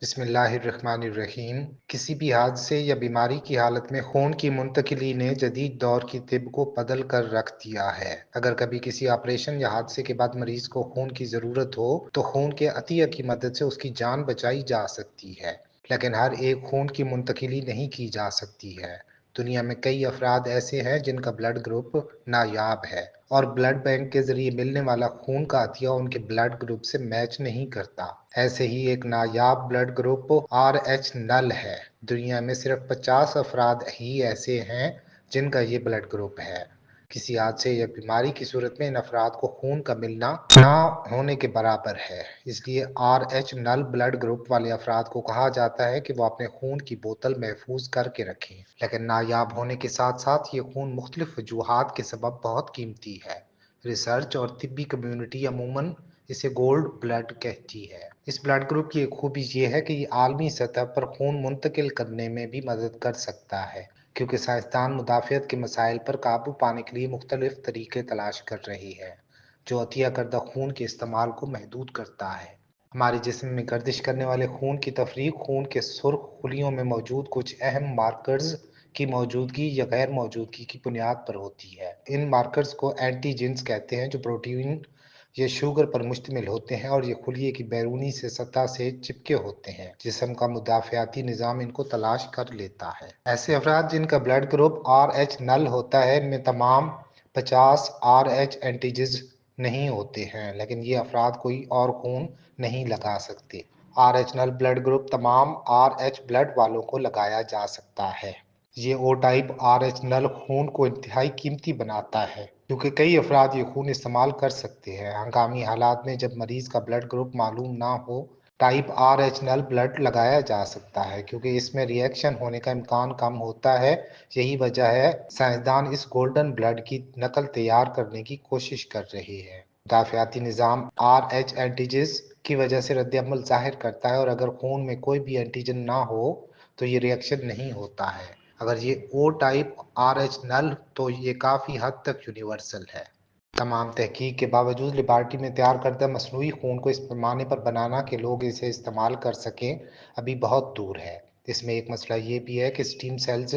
بسم اللہ الرحمن الرحیم۔ کسی بھی حادثے یا بیماری کی حالت میں خون کی منتقلی نے جدید دور کی طب کو بدل کر رکھ دیا ہے۔ اگر کبھی کسی آپریشن یا حادثے کے بعد مریض کو خون کی ضرورت ہو تو خون کے عطیہ کی مدد سے اس کی جان بچائی جا سکتی ہے، لیکن ہر ایک خون کی منتقلی نہیں کی جا سکتی ہے۔ دنیا میں کئی افراد ایسے ہیں جن کا بلڈ گروپ نایاب ہے اور بلڈ بینک کے ذریعے ملنے والا خون کا عطیہ ان کے بلڈ گروپ سے میچ نہیں کرتا۔ ایسے ہی ایک نایاب بلڈ گروپ آر ایچ نل ہے۔ دنیا میں صرف 50 افراد ہی ایسے ہیں جن کا یہ بلڈ گروپ ہے۔ کسی حادثے یا بیماری کی صورت میں ان افراد کو خون کا ملنا نہ ہونے کے برابر ہے۔ اس لیے R H null blood group والے افراد کو کہا جاتا ہے کہ وہ اپنے خون کی بوتل محفوظ کر کے رکھیں۔ لیکن نایاب ہونے کے ساتھ ساتھ یہ خون مختلف وجوہات کے سبب بہت قیمتی ہے۔ ریسرچ اور طبی کمیونٹی عموماً اسے گولڈ بلڈ کہتی ہے۔ اس بلڈ گروپ کی ایک خوبی یہ ہے کہ یہ عالمی سطح پر خون منتقل کرنے میں بھی مدد کر سکتا ہے، کیونکہ سائنسدان مدافعت کے مسائل پر قابو پانے کے لیے مختلف طریقے تلاش کر رہے ہیں جو عطیہ کردہ خون کے استعمال کو محدود کرتا ہے۔ ہمارے جسم میں گردش کرنے والے خون کی تفریق خون کے سرخ خلیوں میں موجود کچھ اہم مارکرز کی موجودگی یا غیر موجودگی کی بنیاد پر ہوتی ہے۔ ان مارکرز کو اینٹی جنز کہتے ہیں جو پروٹین یا شوگر پر مشتمل ہوتے ہیں اور یہ خلیے کی بیرونی سطح سے چپکے ہوتے ہیں۔ جسم کا مدافعتی نظام ان کو تلاش کر لیتا ہے۔ ایسے افراد جن کا بلڈ گروپ آر ایچ نل ہوتا ہے ان میں تمام 50 آر ایچ اینٹیجز نہیں ہوتے ہیں، لیکن یہ افراد کوئی اور خون نہیں لگا سکتے۔ R H null blood group تمام آر ایچ بلڈ والوں کو لگایا جا سکتا ہے۔ یہ O type R H null خون کو انتہائی قیمتی بناتا ہے کیونکہ کئی افراد یہ خون استعمال کر سکتے ہیں۔ ہنگامی حالات میں جب مریض کا بلڈ گروپ معلوم نہ ہو، type R H null blood لگایا جا سکتا ہے کیونکہ اس میں ری ایکشن ہونے کا امکان کم ہوتا ہے۔ یہی وجہ ہے سائنسدان اس گولڈن بلڈ کی نقل تیار کرنے کی کوشش کر رہے ہیں۔ مدافعتی نظام آر ایچ اینٹیجز کی وجہ سے رد عمل ظاہر کرتا ہے اور اگر خون میں کوئی بھی اینٹیجن نہ ہو تو یہ ری ایکشن نہیں ہوتا ہے۔ اگر یہ او ٹائپ آر ایچ نل تو یہ کافی حد تک یونیورسل ہے۔ تمام تحقیق کے باوجود لیبارٹری میں تیار کردہ مصنوعی خون کو اس پیمانے پر بنانا کہ لوگ اسے استعمال کر سکیں ابھی بہت دور ہے۔ اس میں ایک مسئلہ یہ بھی ہے کہ اسٹیم سیلز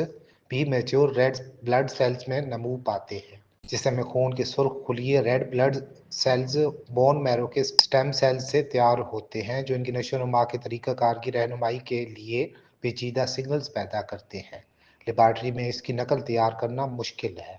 بھی میچور ریڈ بلڈ سیلز میں نمو پاتے ہیں۔ جسم میں خون کے سرخ خلیے ریڈ بلڈ سیلز بون میرو کے سٹیم سیلز سے تیار ہوتے ہیں جو ان کی نشو و نما کے طریقہ کار کی رہنمائی کے لیے پیچیدہ سگنلز پیدا کرتے ہیں۔ لیبارٹری میں اس کی نقل تیار کرنا مشکل ہے۔